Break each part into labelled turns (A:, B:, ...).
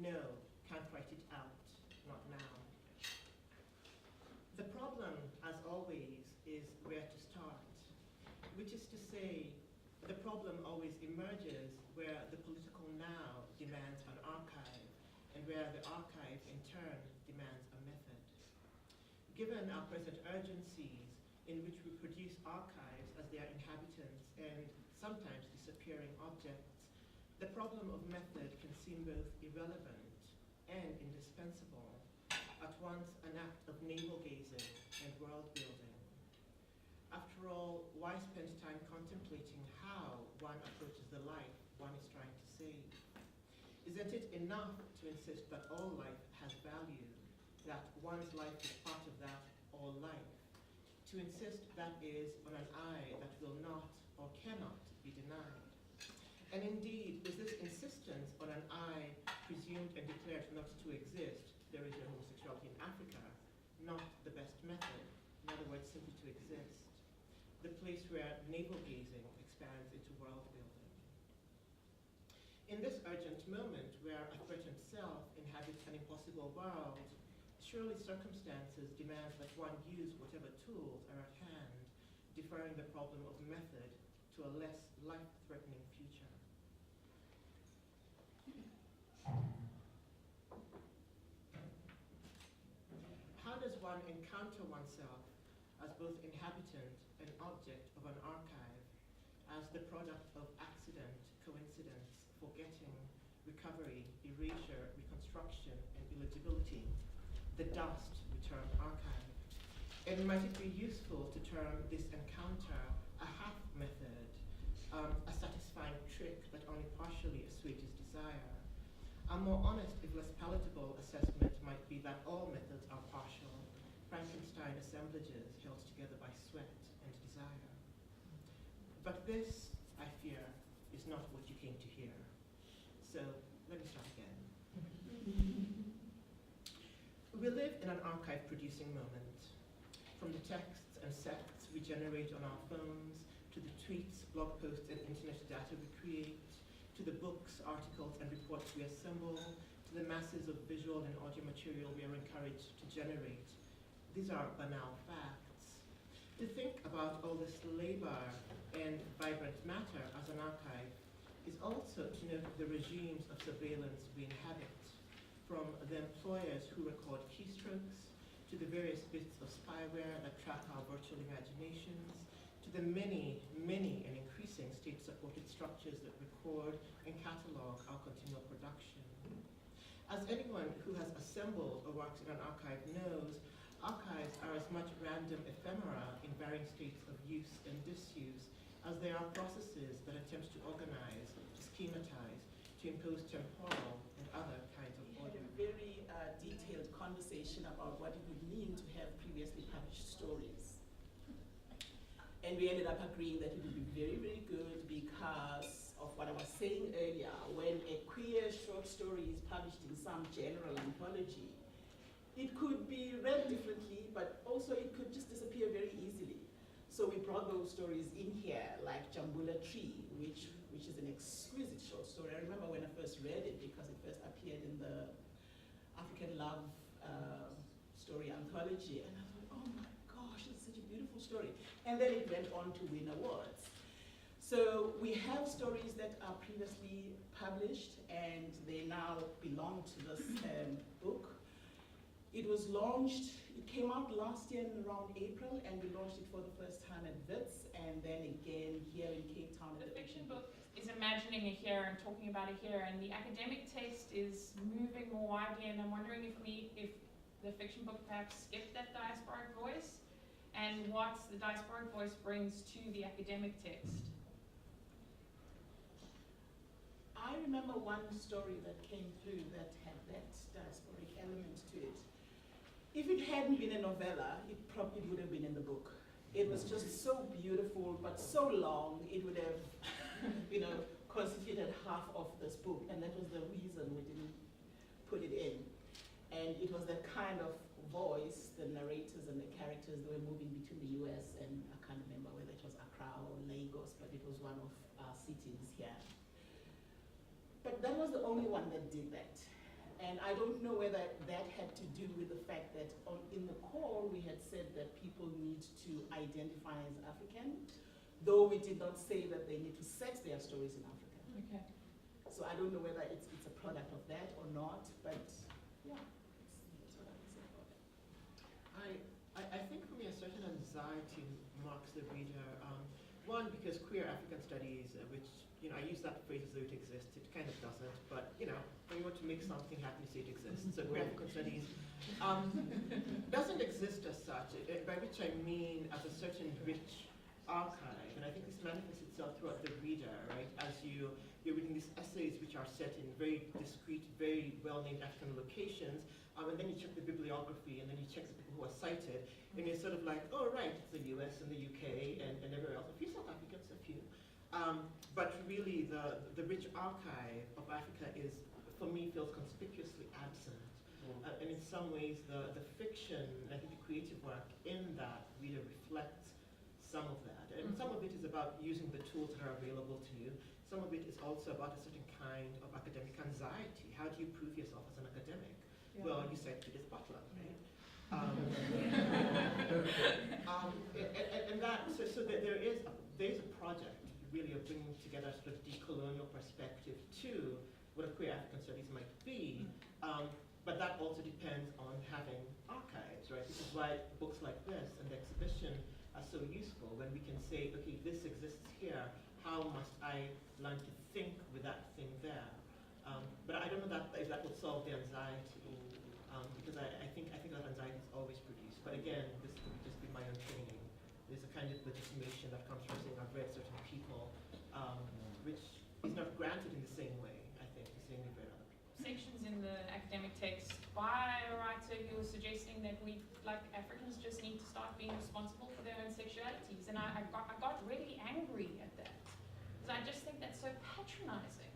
A: No, can't write it out, not now. The problem, as always, is where to start, which is to say, the problem always emerges where the political now demands an archive, and where the archive, in turn, demands a method. Given our present urgencies, in which we produce archives as their inhabitants and sometimes disappearing objects, the problem of method can seem both irrelevant and indispensable, at once an act of navel-gazing and world-building. After all, why spend time contemplating how one approaches the life one is trying to save? Isn't it enough to insist that all life has value, that one's life is part of that all life? To insist, that is, on an I that will not or cannot be denied. And indeed, is this insistence on an I presumed and declared not to exist, there is no homosexuality in Africa, not the best method, in other words, simply to exist, the place where navel-gazing expands into world-building? In this urgent moment where a threatened self inhabits an impossible world, surely circumstances demand that one use whatever tools are at hand, deferring the problem of method to a less life-threatening future. How does one encounter oneself as both inhabitant and object of an archive, as the product of accident, coincidence, forgetting, recovery, erasure, reconstruction, and illegibility? The dust we term archive. And might it be useful to term this encounter a half method, a satisfying trick that only partially assuages desire? A more honest, if less palatable, assessment might be that all methods are partial, Frankenstein assemblages held together by sweat and desire. But this, I fear, is not what you came to hear. So let me start again. We live in an archive-producing moment. From the texts and sects we generate on our phones, to the tweets, blog posts, and internet data we create, to the books, articles, and reports we assemble, to the masses of visual and audio material we are encouraged to generate. These are banal facts. To think about all this labor and vibrant matter as an archive is also to note the regimes of surveillance we inhabit, from the employers who record keystrokes, to the various bits of spyware that track our virtual imaginations, to the many, many and increasing state-supported structures that record and catalog our continual production. As anyone who has assembled or works in an archive knows, archives are as much random ephemera in varying states of use and disuse as they are processes that attempt to organize, to schematize, to impose temporal and other kinds of order.
B: We had a very detailed conversation about what it would mean to have previously published stories. And we ended up agreeing that it would be very, very good because of what I was saying earlier. When a queer short story is published in some general anthology, it could be read differently, but also it could just disappear very easily. So we brought those stories in here, like Jambula Tree, which is an exquisite short story. I remember when I first read it because it first appeared in the African Love story anthology, and I thought, oh my gosh, it's such a beautiful story. And then it went on to win awards. So we have stories that are previously published, and they now belong to this book. It was launched, it came out last year in around April, and we launched it for the first time at WITS, and then again here in Cape Town.
C: The fiction book is imagining a here and talking about a here, and the academic text is moving more widely, and I'm wondering if the fiction book perhaps skipped that diasporic voice, and what the diasporic voice brings to the academic text.
B: I remember one story that came through that had that diasporic element to it. If it hadn't been a novella, it probably would have been in the book. It was just so beautiful, but so long, it would have constituted half of this book, and that was the reason we didn't put it in. And it was the kind of voice, the narrators and the characters, they were moving between the US and I can't remember whether it was Accra or Lagos, but it was one of our cities here. But that was the only one that did that. And I don't know whether that had to do with the fact that in the call we had said that people need to identify as African, though we did not say that they need to set their stories in Africa.
C: Okay.
B: So I don't know whether it's a product of that or not, but yeah, that's what I would say about it.
A: I think for me a certain anxiety marks the reader. One, because queer African studies, which, I use that phrase as though it exists, it kind of doesn't, but when you want to make something happen, you say it exists. So queer African studies doesn't exist as such, by which I mean as a certain rich archive, and I think this manifests itself throughout the reader, right? As you're reading these essays which are set in very discrete, very well-named African locations, and then you check the bibliography, and then you check the people who are cited, and you're sort of like, oh right, it's the US and the UK and everywhere else. A few South Africans, a few. But really the rich archive of Africa is, for me, feels conspicuously absent. And in some ways the fiction, and I think the creative work in that really reflects some of that. And some of it is about using the tools that are available to you. Some of it is also about a certain kind of academic anxiety. How do you prove yourself as an academic? Yeah. Well, you said Judith Butler, right? And that, so there's a project really of bringing together a sort of decolonial perspective to what a queer African studies might be, but that also depends on having archives, right? This is why books like this and the exhibition are so useful, when we can say, okay, this exists here, how must I learn to think with that thing there? But I don't know if that would solve the anxiety, because I think that anxiety is always produced. But again, this could just be my own training. There's a kind of legitimation that comes from saying I've read certain people, which is not granted in the same way, I think, the same way read other people.
C: Sections in the academic text by a writer who was suggesting that we, like Africans, just need to start being responsible for their own sexualities. And I got really angry at that, because I just think that's so patronizing.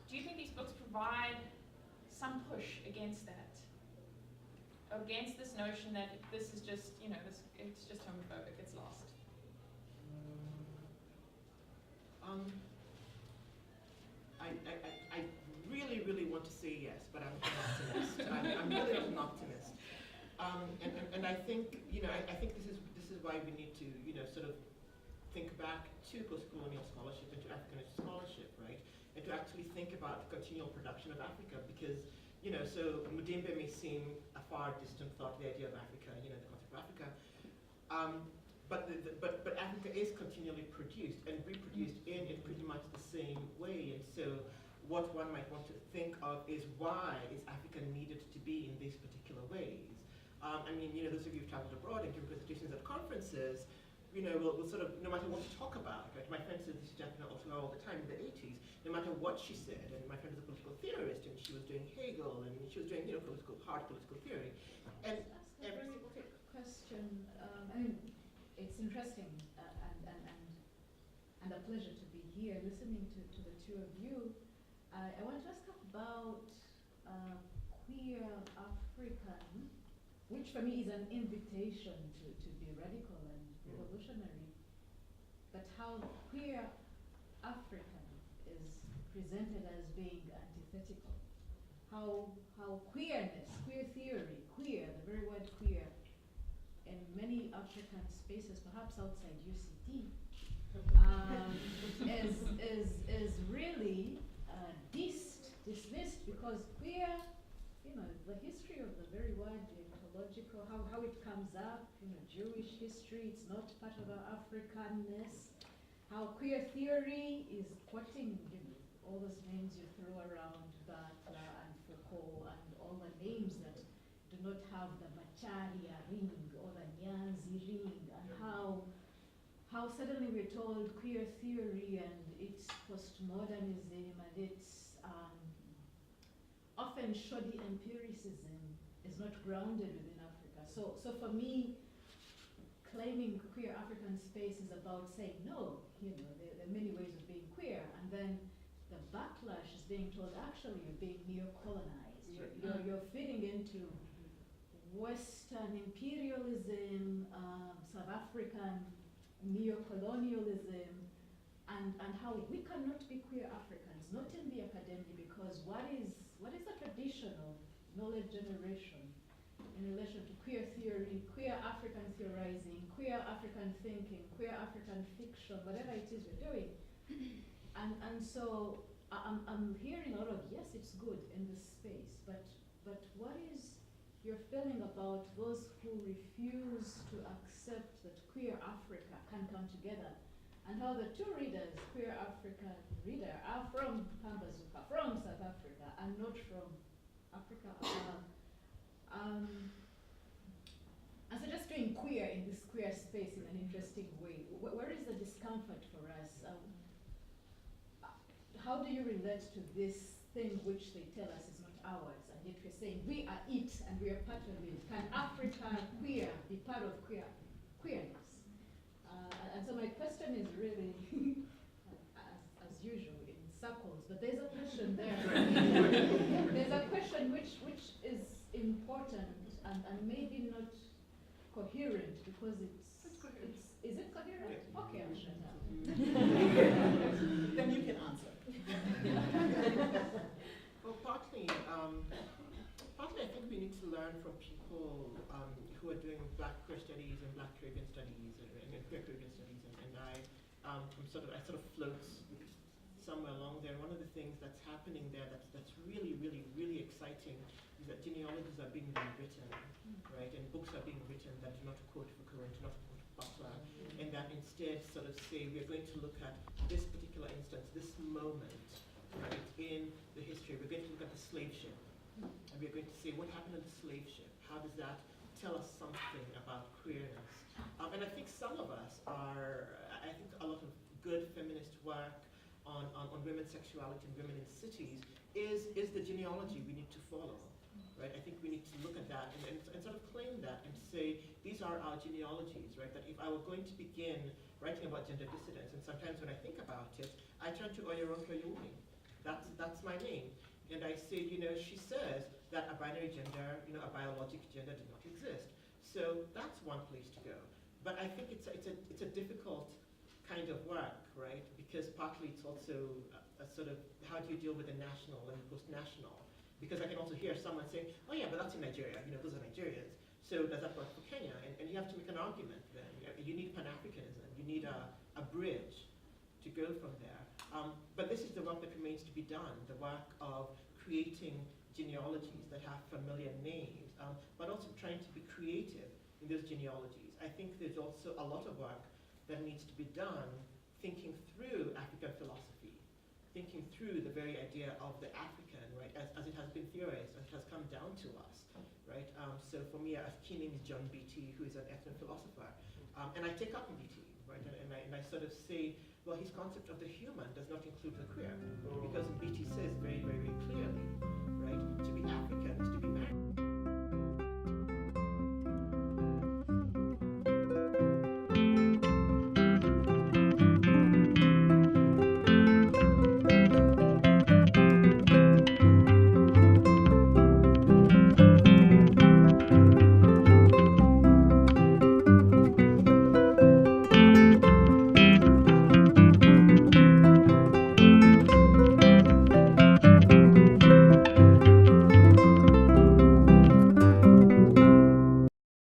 C: Do you think these books provide some push against that? Against this notion that this is just, it's just homophobic, it's lost?
A: I really, really want to say yes, but I'm an optimist. I'm really not an optimist. And I think, I think this is why we need to, sort of think back to post-colonial scholarship and to Africanist scholarship, right? And to actually think about the continual production of Africa, because, so Mudimbe may seem a far distant thought, the idea of Africa, the concept of Africa, but Africa is continually produced and reproduced in pretty much the same way. And so what one might want to think of is, why is Africa needed to be in these particular ways? Those of you who've traveled abroad and given presentations at conferences, will sort of, no matter what you talk about, right? My friend said this to Japan also all the time in the 80s, no matter what she said, and my friend was a political theorist, and she was doing Hegel, and she was doing, hard political theory. And
D: a very quick question. It's interesting and a pleasure to be here listening to the two of you. I want to ask about queer African, which for me is an invitation to be radical and revolutionary, but how queer African is presented as being antithetical. How queerness, queer theory, queer, the very word queer, in many African spaces, perhaps outside UCT, is really dismissed, because queer, the history of the very word, the ecological, how it comes up, Jewish history, it's not part of our Africanness. How queer theory is quoting, all those names you throw around, Butler and Foucault and all the names that do not have the Macharia ring or the Nyanzi ring, and how suddenly we're told queer theory and its postmodernism and its often shoddy empiricism is not grounded within Africa. So for me, claiming queer African space is about saying, no, there are many ways of being queer, and then the backlash is being told, actually, you're being neo-colonized. You're fitting into Western imperialism, South African neo-colonialism, and how we cannot be queer Africans, not in the academy, because what is knowledge generation in relation to queer theory, queer African theorizing, queer African thinking, queer African fiction, whatever it is we're doing. And so I'm hearing a lot of, yes, it's good in this space, but what is your feeling about those who refuse to accept that queer Africa can come together, and how the two readers, queer African reader, are from Pambazuka, from South Africa, and not from Africa above. And so just doing queer in this queer space in an interesting way, where is the discomfort for us? How do you relate to this thing which they tell us is not ours, and yet we're saying we are it and we are part of it? Can Africa queer be part of queerness? And so my question is really, as usual, in circles, but there's a question there. There's a question which is important and maybe not coherent, because is it coherent? Okay, I'll shut up.
B: Then you can answer.
A: Well, partly I think we need to learn from people who are doing Black queer studies and Black Caribbean studies and queer Caribbean studies, and I sort of float somewhere along there. One of the things that's happening there that's really, really, really exciting is that genealogies are being rewritten, right? And books are being written that do not quote Keguro, do not quote Butler, and that instead sort of say we're going to look at this particular instance, this moment, right, in the history. We're going to look at the slave ship, and we're going to say what happened on the slave ship. How does that tell us something about queerness? And I think some of us are, I think a lot of good feminist work on women's sexuality and women in cities is the genealogy we need to follow, right? I think we need to look at that and sort of claim that and say, these are our genealogies, right? That if I were going to begin writing about gender dissidence, and sometimes when I think about it, I turn to Oyeronke Yumi. That's my name. And I say, she says that a binary gender, a biologic gender did not exist. So that's one place to go. But I think it's a difficult kind of work, right? Because partly it's also a sort of, how do you deal with the national and post-national? Because I can also hear someone saying, oh yeah, but that's in Nigeria, those are Nigerians. So does that work for Kenya? And you have to make an argument then. You need Pan-Africanism, you need a bridge to go from there. But this is the work that remains to be done, the work of creating genealogies that have familiar names, but also trying to be creative in those genealogies. I think there's also a lot of work that needs to be done thinking through African philosophy, thinking through the very idea of the African, right, as it has been theorized, as it has come down to us, right? So for me, a key name is John Beattie, who is an ethno-philosopher, and I take up Beattie, right, and I sort of say, well, his concept of the human does not include the queer, because